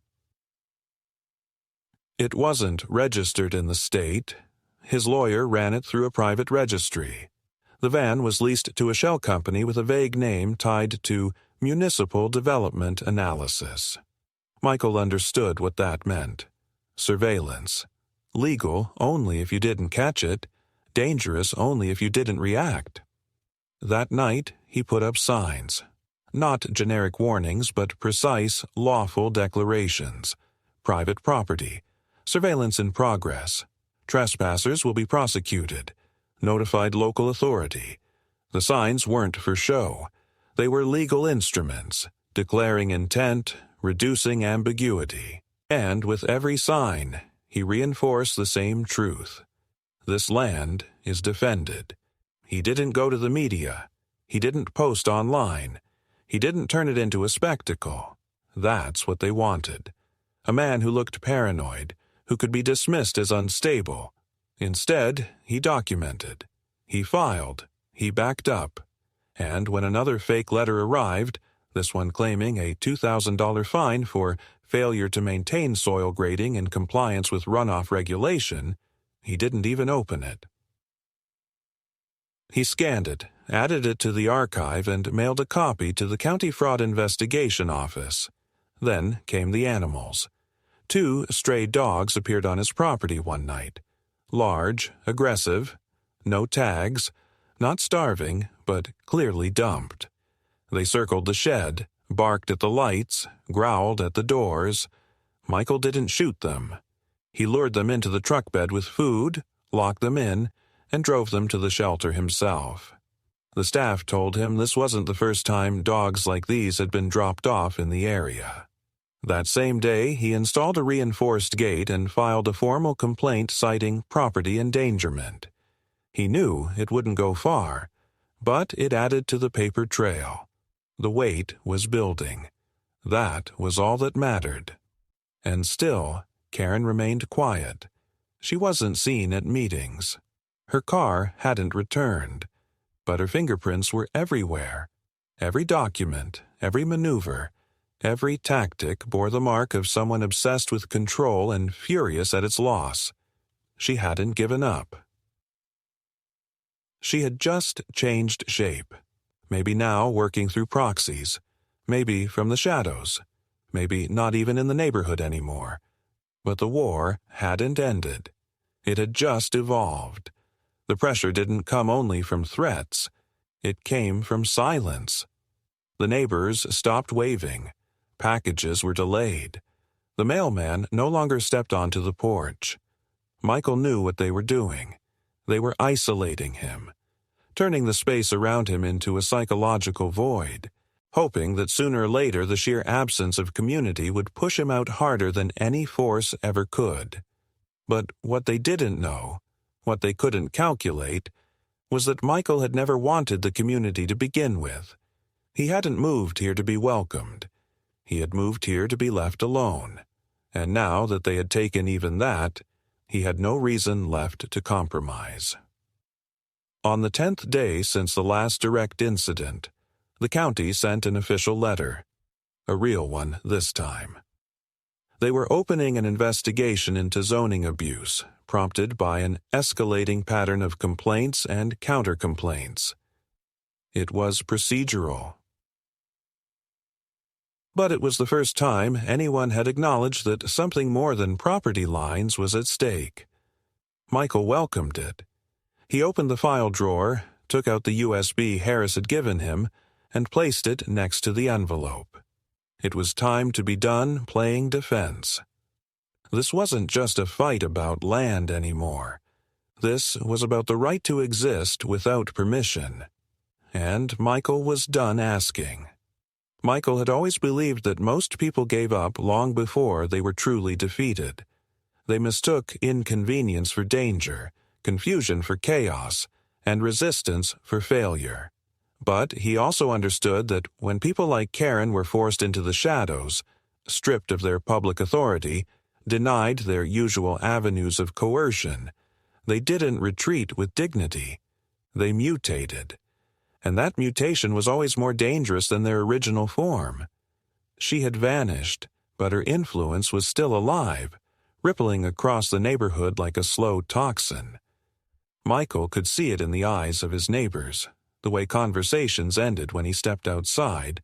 [SPEAKER 1] It wasn't registered in the state. His lawyer ran it through a private registry. The van was leased to a shell company with a vague name tied to Municipal Development Analysis. Michael understood what that meant. Surveillance. Legal only if you didn't catch it. Dangerous only if you didn't react. That night, he put up signs. Not generic warnings, but precise, lawful declarations. Private property. Surveillance in progress. Trespassers will be prosecuted. notified local authority. The signs weren't for show. They were legal instruments, declaring intent, reducing ambiguity. And with every sign, he reinforced the same truth. This land is defended. He didn't go to the media. He didn't post online. He didn't turn it into a spectacle. That's what they wanted. A man who looked paranoid, who could be dismissed as unstable. Instead, he documented. He filed. He backed up. And when another fake letter arrived, this one claiming a $2,000 fine for failure to maintain soil grading in compliance with runoff regulation, he didn't even open it. He scanned it, added it to the archive, and mailed a copy to the County Fraud Investigation Office. Then came the animals. 2 stray dogs appeared on his property one night. Large, aggressive, no tags, not starving, but clearly dumped. They circled the shed, barked at the lights, growled at the doors. Michael didn't shoot them. He lured them into the truck bed with food, locked them in, and drove them to the shelter himself. The staff told him this wasn't the first time dogs like these had been dropped off in the area. That same day, he installed a reinforced gate and filed a formal complaint citing property endangerment. He knew it wouldn't go far, but it added to the paper trail. The weight was building. That was all that mattered. And still, Karen remained quiet. She wasn't seen at meetings. Her car hadn't returned, but her fingerprints were everywhere. Every document, every maneuver, every tactic bore the mark of someone obsessed with control and furious at its loss. She hadn't given up. She had just changed shape. Maybe now working through proxies. Maybe from the shadows. Maybe not even in the neighborhood anymore. But the war hadn't ended. It had just evolved. The pressure didn't come only from threats. It came from silence. The neighbors stopped waving. Packages were delayed. The mailman no longer stepped onto the porch. Michael knew what they were doing. They were isolating him, turning the space around him into a psychological void, hoping that sooner or later the sheer absence of community would push him out harder than any force ever could. But what they didn't know, what they couldn't calculate, was that Michael had never wanted the community to begin with. He hadn't moved here to be welcomed. He had moved here to be left alone. And now that they had taken even that, he had no reason left to compromise. On the 10th day since the last direct incident, the county sent an official letter. A real one this time. They were opening an investigation into zoning abuse, prompted by an escalating pattern of complaints and counter-complaints. It was procedural. But it was the first time anyone had acknowledged that something more than property lines was at stake. Michael welcomed it. He opened the file drawer, took out the USB Harris had given him, and placed it next to the envelope. It was time to be done playing defense. This wasn't just a fight about land anymore. This was about the right to exist without permission. And Michael was done asking. Michael had always believed that most people gave up long before they were truly defeated. They mistook inconvenience for danger, confusion for chaos, and resistance for failure. But he also understood that when people like Karen were forced into the shadows, stripped of their public authority, denied their usual avenues of coercion, they didn't retreat with dignity. They mutated. And that mutation was always more dangerous than their original form. She had vanished, but her influence was still alive, rippling across the neighborhood like a slow toxin. Michael could see it in the eyes of his neighbors, the way conversations ended when he stepped outside,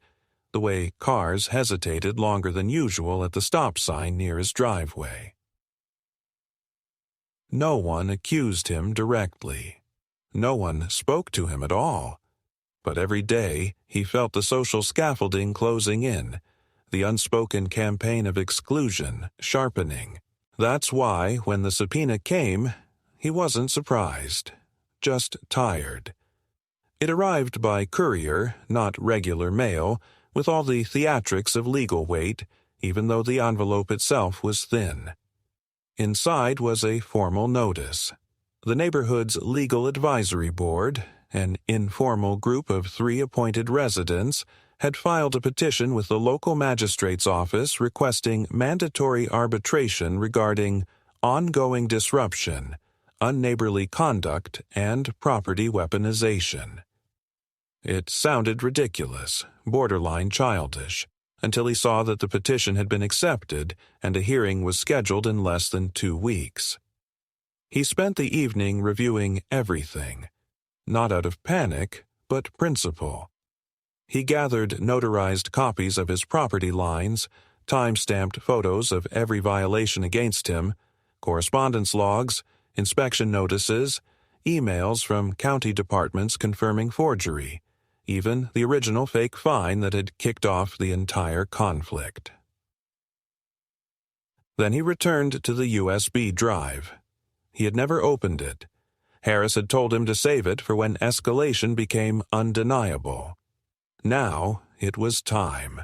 [SPEAKER 1] the way cars hesitated longer than usual at the stop sign near his driveway. No one accused him directly. No one spoke to him at all. But every day he felt the social scaffolding closing in, the unspoken campaign of exclusion sharpening. That's why, when the subpoena came, he wasn't surprised. just tired. It arrived by courier, not regular mail, with all the theatrics of legal weight, even though the envelope itself was thin. Inside was a formal notice. The neighborhood's legal advisory board, an informal group of 3 appointed residents, had filed a petition with the local magistrate's office requesting mandatory arbitration regarding ongoing disruption, unneighborly conduct, and property weaponization. It sounded ridiculous, borderline childish, until he saw that the petition had been accepted and a hearing was scheduled in less than 2 weeks. He spent the evening reviewing everything, not out of panic, but principle. He gathered notarized copies of his property lines, time-stamped photos of every violation against him, correspondence logs, inspection notices, emails from county departments confirming forgery, even the original fake fine that had kicked off the entire conflict. Then he returned to the USB drive. He had never opened it. Harris had told him to save it for when escalation became undeniable. Now it was time.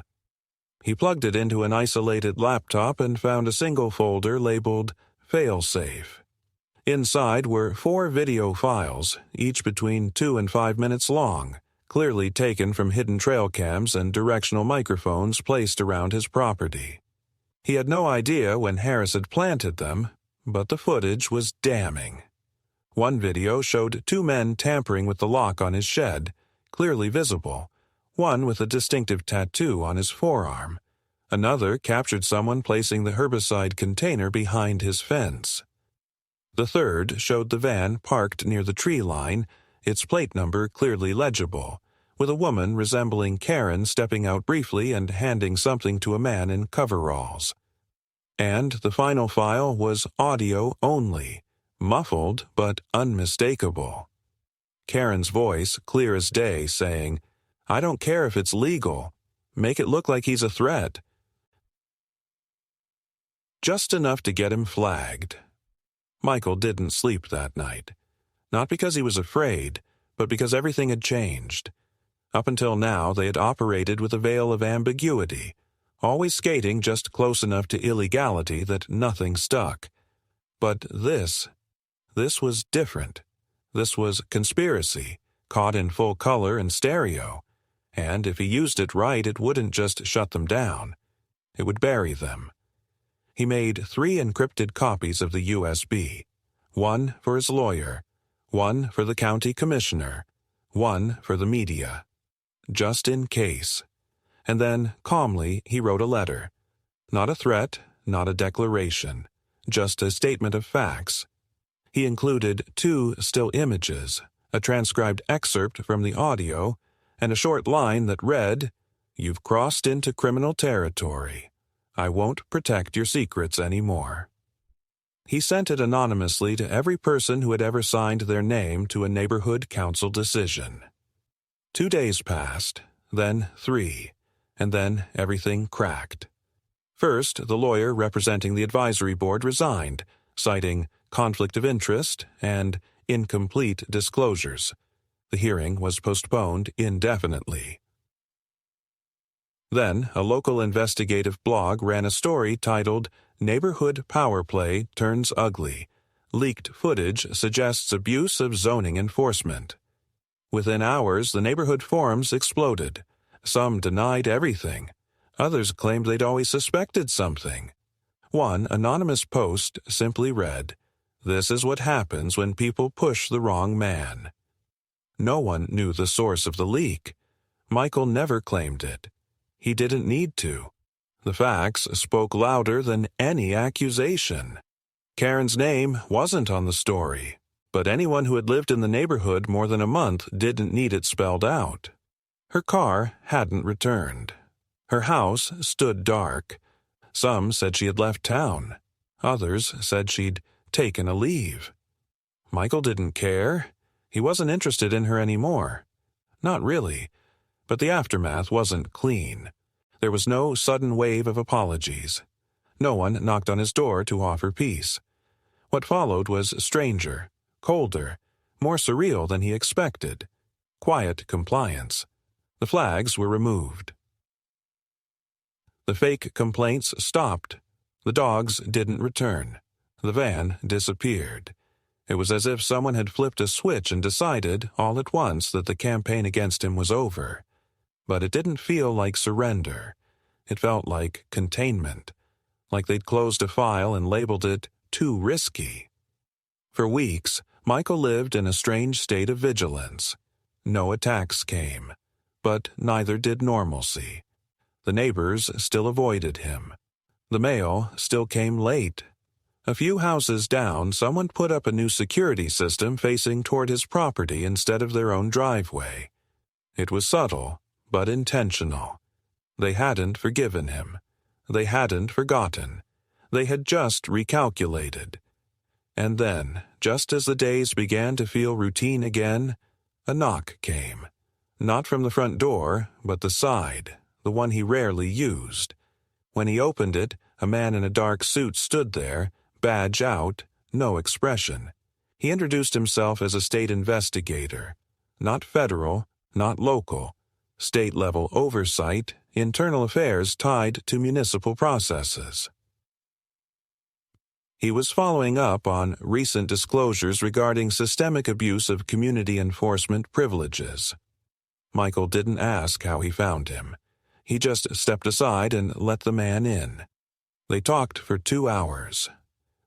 [SPEAKER 1] He plugged it into an isolated laptop and found a single folder labeled Failsafe. Inside were 4 video files, each between 2 and 5 minutes long, clearly taken from hidden trail cams and directional microphones placed around his property. He had no idea when Harris had planted them, but the footage was damning. One video showed 2 men tampering with the lock on his shed, clearly visible, one with a distinctive tattoo on his forearm. Another captured someone placing the herbicide container behind his fence. The third showed the van parked near the tree line, its plate number clearly legible, with a woman resembling Karen stepping out briefly and handing something to a man in coveralls. And the final file was audio only, muffled but unmistakable. Karen's voice clear as day saying, "I don't care if it's legal. Make it look like he's a threat." Just enough to get him flagged. Michael didn't sleep that night. Not because he was afraid, but because everything had changed. Up until now, they had operated with a veil of ambiguity, always skating just close enough to illegality that nothing stuck. But this was different. This was conspiracy, caught in full color and stereo. And if he used it right, it wouldn't just shut them down. It would bury them. He made 3 encrypted copies of the USB, 1 for his lawyer, 1 for the county commissioner, 1 for the media, just in case. And then, calmly, he wrote a letter. Not a threat, not a declaration, just a statement of facts. He included 2 still images, a transcribed excerpt from the audio, and a short line that read, "You've crossed into criminal territory. I won't protect your secrets anymore." He sent it anonymously to every person who had ever signed their name to a neighborhood council decision. 2 days passed, then 3, and then everything cracked. First, the lawyer representing the advisory board resigned, citing conflict of interest and incomplete disclosures. The hearing was postponed indefinitely. Then, a local investigative blog ran a story titled "Neighborhood Power Play Turns Ugly. Leaked Footage Suggests Abuse of Zoning Enforcement." Within hours, the neighborhood forums exploded. Some denied everything. Others claimed they'd always suspected something. One anonymous post simply read, "This is what happens when people push the wrong man." No one knew the source of the leak. Michael never claimed it. He didn't need to. The facts spoke louder than any accusation. Karen's name wasn't on the story, but anyone who had lived in the neighborhood more than a month didn't need it spelled out. Her car hadn't returned. Her house stood dark. Some said she had left town. Others said she'd taken a leave. Michael didn't care. He wasn't interested in her anymore. Not really. But the aftermath wasn't clean. There was no sudden wave of apologies. No one knocked on his door to offer peace. What followed was stranger, colder, more surreal than he expected. Quiet compliance. The flags were removed. The fake complaints stopped. The dogs didn't return. The van disappeared. It was as if someone had flipped a switch and decided, all at once, that the campaign against him was over. But it didn't feel like surrender. It felt like containment. Like they'd closed a file and labeled it too risky. For weeks, Michael lived in a strange state of vigilance. No attacks came, but neither did normalcy. The neighbors still avoided him. The mail still came late. A few houses down, someone put up a new security system facing toward his property instead of their own driveway. It was subtle, but intentional. They hadn't forgiven him. They hadn't forgotten. They had just recalculated. And then, just as the days began to feel routine again, a knock came. Not from the front door, but the side, the one he rarely used. When he opened it, a man in a dark suit stood there, badge out, no expression. He introduced himself as a state investigator. Not federal, not local. State-level oversight, internal affairs tied to municipal processes. He was following up on recent disclosures regarding systemic abuse of community enforcement privileges. Michael didn't ask how he found him. He just stepped aside and let the man in. They talked for 2 hours.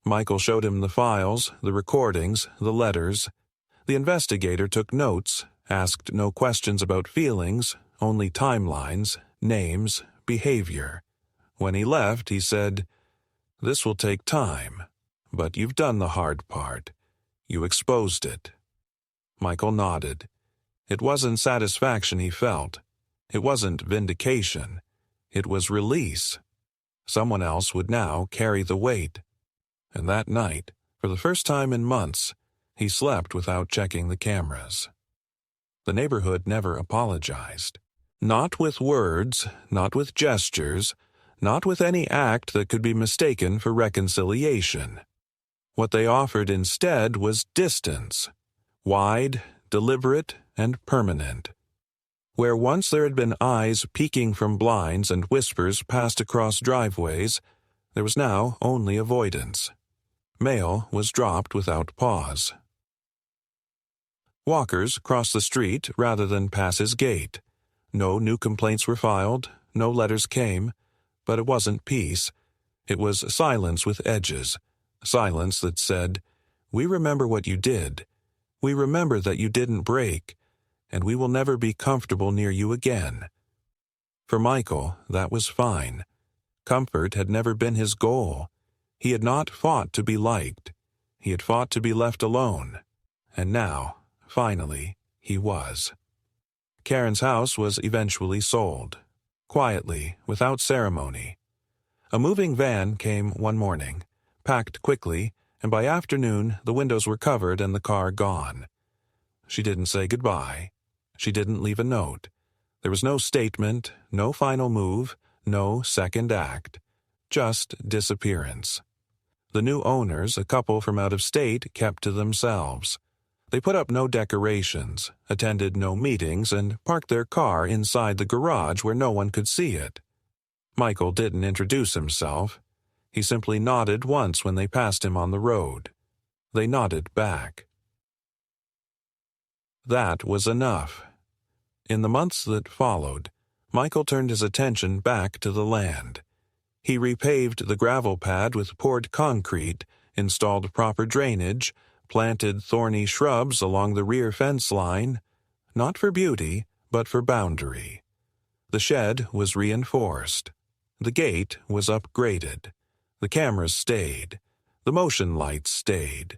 [SPEAKER 1] Michael showed him the files, the recordings, the letters. The investigator took notes, asked no questions about feelings, only timelines, names, behavior. When he left, he said, "This will take time, but you've done the hard part. You exposed it." Michael nodded. It wasn't satisfaction he felt. It wasn't vindication. It was release. Someone else would now carry the weight. And that night, for the first time in months, he slept without checking the cameras. The neighborhood never apologized. Not with words, not with gestures, not with any act that could be mistaken for reconciliation. What they offered instead was distance, wide, deliberate, and permanent. Where once there had been eyes peeking from blinds and whispers passed across driveways, there was now only avoidance. Mail was dropped without pause. Walkers crossed the street rather than pass his gate. No new complaints were filed, no letters came, but it wasn't peace. It was silence with edges, silence that said, "We remember what you did. We remember that you didn't break, and we will never be comfortable near you again." For Michael, that was fine. Comfort had never been his goal. He had not fought to be liked. He had fought to be left alone. And now, finally, he was. Karen's house was eventually sold. Quietly, without ceremony. A moving van came one morning, packed quickly, and by afternoon the windows were covered and the car gone. She didn't say goodbye. She didn't leave a note. There was no statement, no final move, no second act. Just disappearance. The new owners, a couple from out of state, kept to themselves. They put up no decorations, attended no meetings, and parked their car inside the garage where no one could see it. Michael didn't introduce himself. He simply nodded once when they passed him on the road. They nodded back. That was enough. In the months that followed, Michael turned his attention back to the land. He repaved the gravel pad with poured concrete, installed proper drainage, planted thorny shrubs along the rear fence line, not for beauty, but for boundary. The shed was reinforced. The gate was upgraded. The cameras stayed. The motion lights stayed.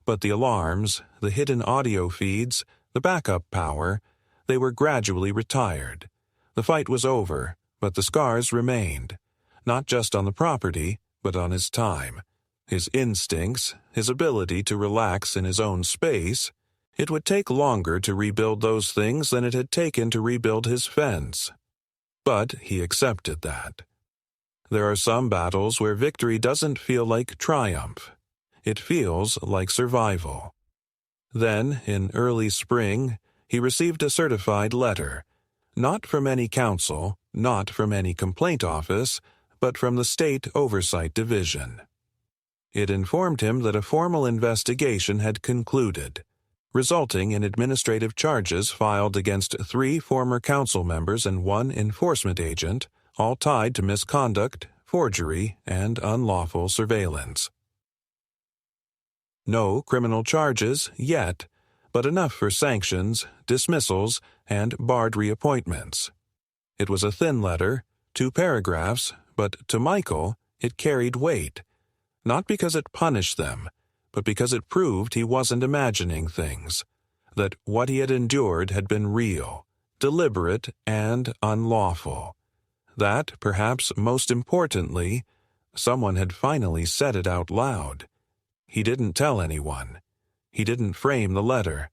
[SPEAKER 1] But the alarms, the hidden audio feeds, the backup power, they were gradually retired. The fight was over, but the scars remained. Not just on the property, but on his time. His instincts, his ability to relax in his own space. It would take longer to rebuild those things than it had taken to rebuild his fence. But he accepted that. There are some battles where victory doesn't feel like triumph. It feels like survival. Then, in early spring, he received a certified letter, not from any council, not from any complaint office, but from the State Oversight Division. It informed him that a formal investigation had concluded, resulting in administrative charges filed against 3 former council members and 1 enforcement agent, all tied to misconduct, forgery, and unlawful surveillance. No criminal charges yet, but enough for sanctions, dismissals, and barred reappointments. It was a thin letter, 2 paragraphs, but to Michael it carried weight, not because it punished them, but because it proved he wasn't imagining things, that what he had endured had been real, deliberate, and unlawful. That, perhaps most importantly, someone had finally said it out loud. He didn't tell anyone. He didn't frame the letter.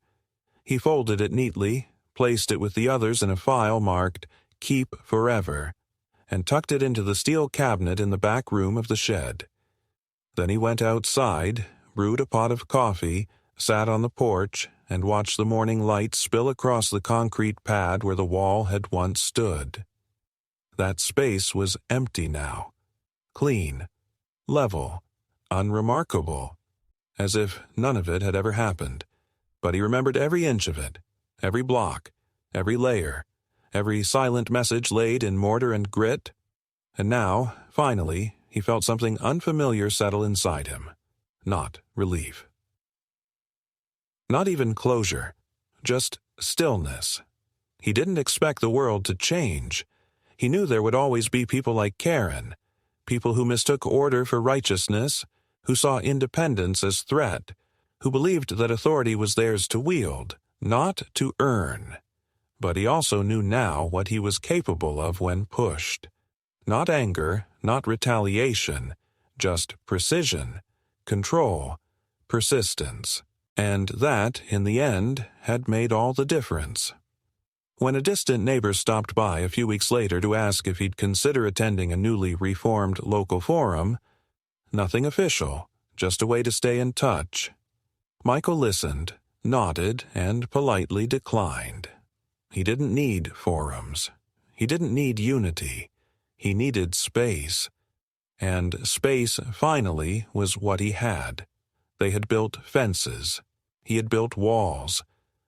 [SPEAKER 1] He folded it neatly, placed it with the others in a file marked "Keep Forever," and tucked it into the steel cabinet in the back room of the shed. Then he went outside, brewed a pot of coffee, sat on the porch, and watched the morning light spill across the concrete pad where the wall had once stood. That space was empty now, clean, level, unremarkable, as if none of it had ever happened. But he remembered every inch of it, every block, every layer, every silent message laid in mortar and grit. And now, finally, he felt something unfamiliar settle inside him. Not relief. Not even closure, just stillness. He didn't expect the world to change. He knew there would always be people like Karen, people who mistook order for righteousness, who saw independence as threat, who believed that authority was theirs to wield, not to earn. But he also knew now what he was capable of when pushed. Not anger, not retaliation, just precision, control, persistence. And that, in the end, had made all the difference. When a distant neighbor stopped by a few weeks later to ask if he'd consider attending a newly reformed local forum, nothing official, just a way to stay in touch, Michael listened, nodded, and politely declined. He didn't need forums. He didn't need unity. He needed space. And space, finally, was what he had. They had built fences. He had built walls.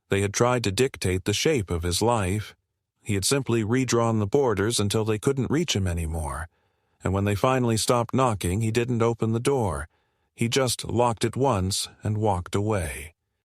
[SPEAKER 1] They had tried to dictate the shape of his life. He had simply redrawn the borders until they couldn't reach him anymore. And when they finally stopped knocking, he didn't open the door. He just locked it once and walked away.